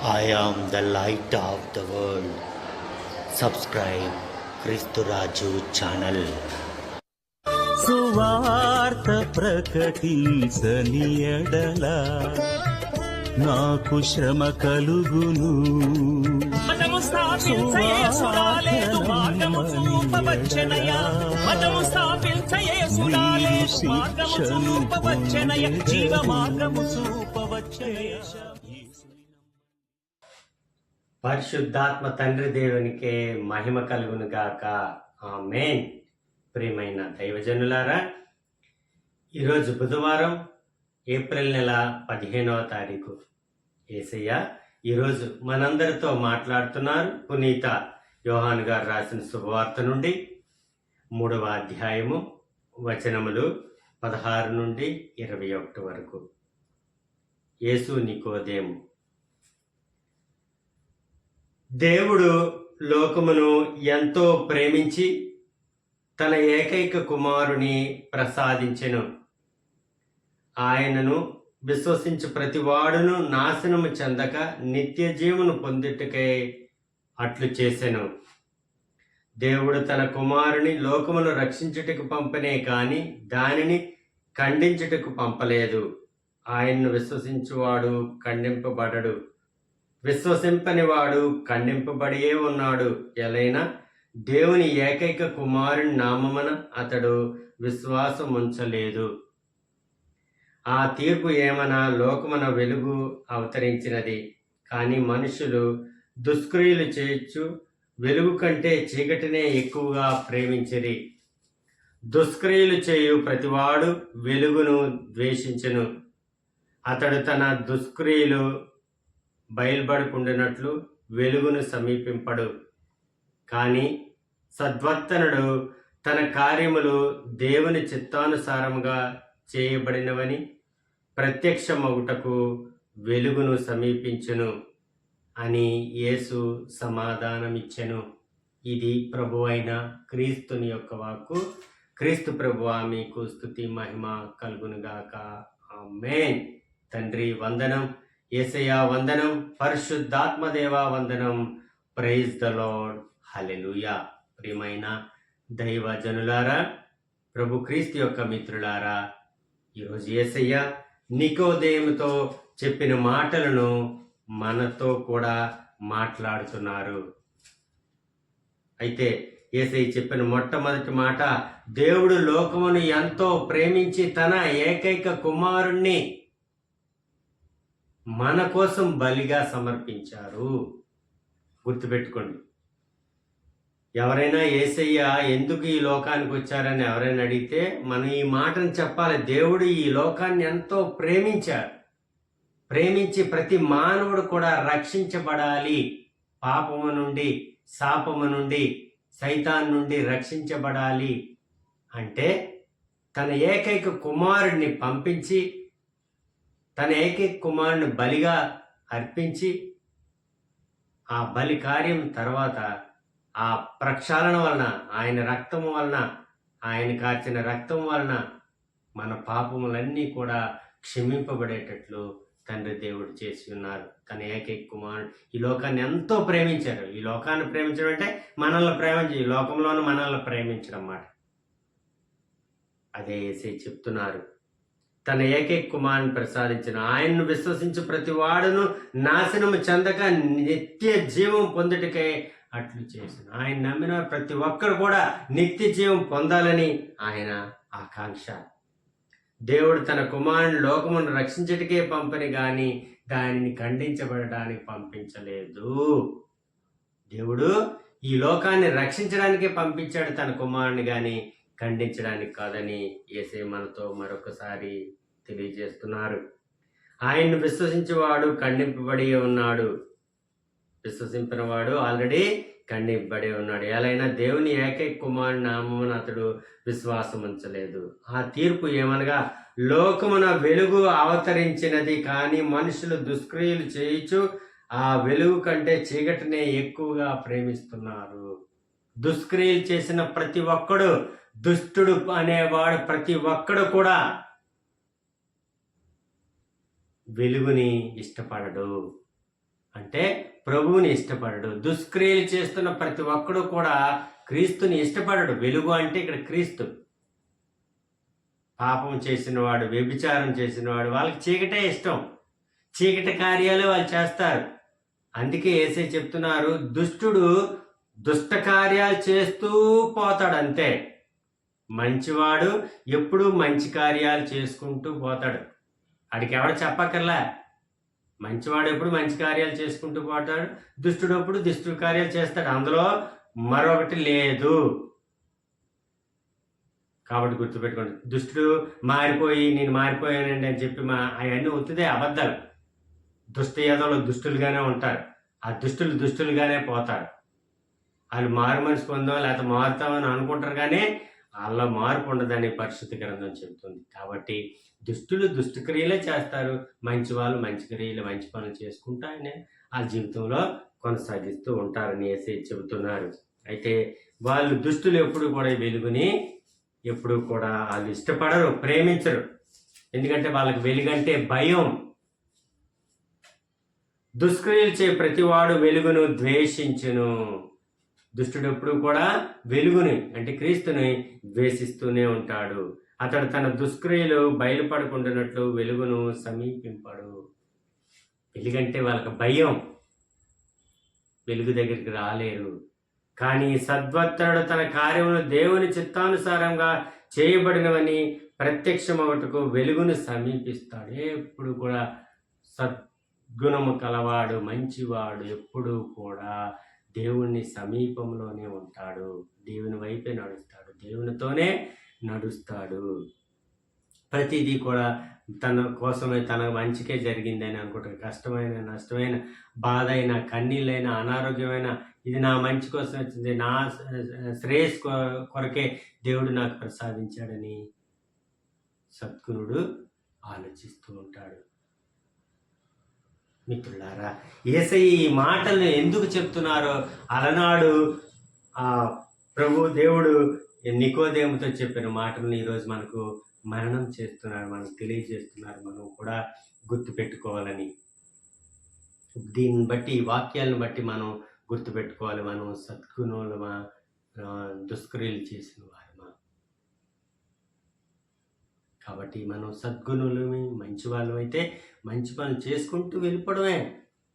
I am the light of the world. Subscribe Kristu Raju channel. సువార్త ప్రకటించని ఎడల నాకు శ్రమ కలుగును. మతము స్థాపించయేసురాలేదు మార్గము చూపవచ్చెనయా. మతము స్థాపించయేసురాలేదు మార్గము చూపవచ్చెనయా. జీవ మార్గము చూపవచ్చెనయా. పరిశుద్ధాత్మ తండ్రి దేవునికే మహిమ కలుగును గాక. ఆమేన్. ప్రియమైన దైవజనులారా, ఈరోజు బుధవారం ఏప్రిల్ నెల 15వ తారీఖు. యేసయ్య ఈరోజు మనందరితో మాట్లాడుతున్నారు. పునీత యోహాను గారు రాసిన శుభవార్త నుండి 3వ అధ్యాయము వచనములు 16 నుండి 21 వరకు. యేసు నికోదేము. దేవుడు లోకమును ఎంతో ప్రేమించి తన ఏకైక కుమారుని ప్రసాదించెను. ఆయనను విశ్వసించి ప్రతివాడును నాశనము చెందక నిత్య జీవను పొందుటకై అట్లు చేసెను. దేవుడు తన కుమారుని లోకమును రక్షించుటకు పంపనే కాని దానిని ఖండించుటకు పంపలేదు. ఆయన్ను విశ్వసించువాడు ఖండింపబడడు, విశ్వసింపని వాడు ఖండింపబడియే ఉన్నాడు. ఎలైనా దేవుని ఏకైక కుమారుని నామమున అతడు విశ్వాసం ఉంచలేదు. ఆ తీర్పు ఏమనా లోకమున వెలుగు అవతరించినది, కానీ మనుషులు దుష్క్రియలు చేయొచ్చు వెలుగు కంటే చీకటినే ఎక్కువగా ప్రేమించిరి. దుష్క్రియలు చేయు ప్రతివాడు వెలుగును ద్వేషించెను. అతడు తన దుష్క్రియలు బయలుపడకుండానట్లు వెలుగును సమీపింపడు. కానీ సద్వర్తనుడు తన కార్యములు దేవుని చిత్తానుసారముగా చేయబడినవని ప్రత్యక్షమగుటకు వెలుగును సమీపించును అని యేసు సమాధానమిచ్చెను. ఇది ప్రభువైన క్రీస్తుని యొక్క వాక్కు. క్రీస్తు ప్రభువా, మీకు స్తుతి మహిమ కలుగునుగాక. ఆమేన్. తండ్రి వందనం, యేసయ్య వందనం, పరిశుద్ధాత్మదేవ వందనం. Praise the lord. హల్లెలూయా. ప్రియమైన దైవజనులారా, ప్రభు క్రీస్తు యొక్క మిత్రులారా, ఈరోజు యేసయ్య నికోదేముతో చెప్పిన మాటలను మనతో కూడా మాట్లాడుతున్నారు. అయితే యేసయ్య చెప్పిన మొట్టమొదటి మాట, దేవుడు లోకమును ఎంతో ప్రేమించి తన ఏకైక కుమారుణ్ణి మన కోసం బలిగా సమర్పించారు. గుర్తుపెట్టుకోండి. ఎవరైనా యేసయ్య ఎందుకు ఈ లోకానికి వచ్చారని ఎవరైనా అడిగితే మనం ఈ మాటను చెప్పాలి. దేవుడు ఈ లోకాన్ని ఎంతో ప్రేమించారు. ప్రేమించి ప్రతి మానవుడు కూడా రక్షించబడాలి. పాపము నుండి, శాపము నుండి, సైతాన్ నుండి రక్షించబడాలి అంటే తన ఏకైక కుమారుడిని పంపించి, తన ఏకైక కుమారుని బలిగా అర్పించి, ఆ బలి కార్యం తర్వాత ఆ ప్రక్షాళన వలన, ఆయన రక్తము వలన, ఆయన కార్చిన రక్తం వలన మన పాపములన్నీ కూడా క్షమింపబడేటట్లు తండ్రి దేవుడు చేసి ఉన్నారు. తన ఏకైక కుమారుడు ఈ లోకాన్ని ఎంతో ప్రేమించారు. ఈ లోకాన్ని ప్రేమించడం అంటే మనల్ని ప్రేమించి ఈ లోకంలోనూ మనల్ని ప్రేమించడం అన్నమాట. అదే యేసే చెప్తున్నారు. తన ఏకైక కుమారుని ప్రసాదించిన ఆయన్ను విశ్వసించి ప్రతి వాడును నాశనము చెందక నిత్య జీవం పొందుటకై అట్లు చేసిన. ఆయన నమ్మిన ప్రతి ఒక్కరు కూడా నిత్య జీవం పొందాలని ఆయన ఆకాంక్ష. దేవుడు తన కుమారుని లోకమును రక్షించటకే పంపని గాని దానిని ఖండించబడడానికి పంపించలేదు. దేవుడు ఈ లోకాన్ని రక్షించడానికే పంపించాడు తన కుమారుని గాని ఖండించడానికి కాదని యేసే మనతో మరొకసారి తెలియజేస్తున్నారు. ఆయన్ను విశ్వసించేవాడు ఖండింపబడి ఉన్నాడు, విశ్వసించిన వాడు ఆల్రెడీ ఖండింపబడి ఉన్నాడు. ఎలాగైనా దేవుని ఏకైక కుమారుని నామమున అతడు విశ్వాసం ఉంచలేదు. ఆ తీర్పు ఏమనగా లోకమున వెలుగు అవతరించినది, కానీ మనుషులు దుష్క్రియలు చేయించు ఆ వెలుగు కంటే చీకటినే ఎక్కువగా ప్రేమిస్తున్నారు. దుష్క్రియలు చేసిన ప్రతి ఒక్కడు, దుష్టుడు అనేవాడు ప్రతి ఒక్కడు కూడా వెలుగుని ఇష్టపడడు. అంటే ప్రభువుని ఇష్టపడడు. దుష్క్రియలు చేస్తున్న ప్రతి ఒక్కడు కూడా క్రీస్తుని ఇష్టపడడు. వెలుగు అంటే ఇక్కడ క్రీస్తు. పాపం చేసినవాడు, వ్యభిచారం చేసినవాడు, వాళ్ళకి చీకటే ఇష్టం. చీకటి కార్యాలు వాళ్ళు చేస్తారు. అందుకే యేసయ్య చెప్తున్నారు, దుష్టుడు దుష్ట కార్యాలు చేస్తూ పోతాడు అంతే. మంచివాడు ఎప్పుడూ మంచి కార్యాలు చేసుకుంటూ పోతాడు. వాడికి ఎవడ చెప్పక్కర్లా. మంచివాడు ఎప్పుడు మంచి కార్యాలు చేసుకుంటూ పోతాడు, దుష్టుడు ఎప్పుడు దుష్టు కార్యాలు చేస్తాడు. అందులో మరొకటి లేదు. కాబట్టి గుర్తుపెట్టుకోండి, దుష్టుడు మారిపోయి నేను మారిపోయానండి అని చెప్పి అవన్నీ ఒత్తిదే అబద్ధాలు. దుష్ట యదవులు దుష్టులుగానే ఉంటారు. ఆ దుష్టులుగానే పోతారు. వాళ్ళు మారు మనసు పొందాం లేకపోతే మారుతామని అనుకుంటారు, కానీ వాళ్ళ మార్పు ఉండదని పరిశుద్ధ గ్రంథం చెబుతుంది. కాబట్టి దుష్టులు దుష్టక్రియలే చేస్తారు, మంచి వాళ్ళు మంచి క్రియలు మంచి పనులు చేసుకుంటారని వాళ్ళ జీవితంలో కొనసాగిస్తూ ఉంటారని యేసయ్య చెబుతున్నారు. అయితే వాళ్ళు దుష్టులు ఎప్పుడు కూడా వెలుగుని ఎప్పుడు కూడా వాళ్ళు ఇష్టపడరు, ప్రేమించరు. ఎందుకంటే వాళ్ళకి వెలుగంటే భయం. దుష్క్రియలు చే ప్రతివాడు వెలుగును ద్వేషించును. దుష్టుడు ఎప్పుడు కూడా వెలుగుని అంటే క్రీస్తుని ద్వేషిస్తూనే ఉంటాడు. అతడు తన దుష్క్రియలు బయలుపడకుండానట్లు వెలుగును సమీపింపడు. వెలుగంటే వాళ్ళకి భయం, వెలుగు దగ్గరికి రాలేరు. కానీ సద్భక్తుడు తన కార్యమును దేవుని చిత్తానుసారంగా చేయబడినవని ప్రత్యక్షమవటకు వెలుగును సమీపిస్తాడు. ఎప్పుడు కూడా సద్గుణము కలవాడు, మంచివాడు ఎప్పుడు కూడా దేవుని సమీపంలోనే ఉంటాడు. దేవుని వైపే నడుస్తాడు, దేవునితోనే నడుస్తాడు. ప్రతిదీ కూడా తన కోసమే, తన మంచికే జరిగిందని అనుకుంటాడు. కష్టమైన, నష్టమైన, బాధ అయినా, కన్నీళ్ళైనా, అనారోగ్యమైన, ఇది నా మంచి కోసం వచ్చింది, నా శ్రేయస్ కొరకే దేవుడు నాకు ప్రసాదించాడని సద్గుణుడు ఆలోచిస్తూ ఉంటాడు. మిత్రులారా, యేసయ్య ఈ మాటలను ఎందుకు చెప్తున్నారో అలనాడు ప్రభు దేవుడు నికోదేముతో చెప్పిన మాటలను ఈరోజు మనకు మరణం చేస్తున్నారు, మనకు తెలియజేస్తున్నారు. మనం కూడా గుర్తుపెట్టుకోవాలని, దీన్ని బట్టి ఈ వాక్యాలను బట్టి మనం గుర్తుపెట్టుకోవాలి. మనం సద్గుణులమా, దుష్క్రియలు చేసిన వారమా? కాబట్టి మనం సద్గుణులమే, మంచి వాళ్ళం అయితే మంచి పనులు చేసుకుంటూ వెళ్ళిపోవడమే.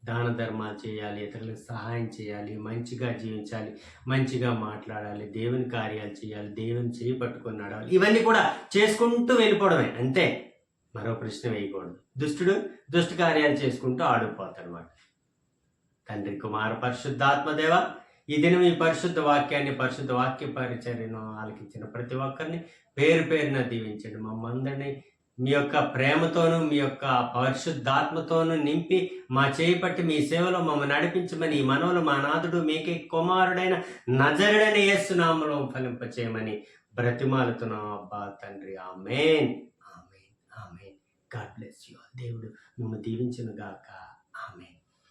దాన ధర్మాలు చేయాలి, ఇతరులకు సహాయం చేయాలి, మంచిగా జీవించాలి, మంచిగా మాట్లాడాలి, దేవుని కార్యాలు చేయాలి, దేవుని చేయి పట్టుకొని నడవాలి. ఇవన్నీ కూడా చేసుకుంటూ వెళ్ళిపోవడమే అంతే. మరో ప్రశ్న వేయకూడదు. దుష్టుడు దుష్ట కార్యాలు చేసుకుంటూ ఆడుకుపోతాడు అన్నమాట. తండ్రి, కుమార, పరిశుద్ధాత్మదేవ, ఈ దినం ఈ పరిశుద్ధ వాక్యాన్ని, పరిశుద్ధ వాక్య పరిచర్యను ఆలకించిన ప్రతి ఒక్కరిని పేరు పేరున దీవించండి. మమ్మందరినీ మీ యొక్క ప్రేమతోనూ మీ యొక్క పరిశుద్ధాత్మతోనూ నింపి మా చేపట్టి మీ సేవలో మమ్మల్ని నడిపించమని ఈ మనవులు మా నాథుడు మీకే కుమారుడైన నజరుడైన యేసు నామములో ఫలింపచేయమని బ్రతిమాలుతున్నాం అబ్బా తండ్రి. ఆమేన్, ఆమేన్, ఆమేన్. God bless you. దేవుడు మిమ్మల్ని దీవించును గాక. ఆమేన్.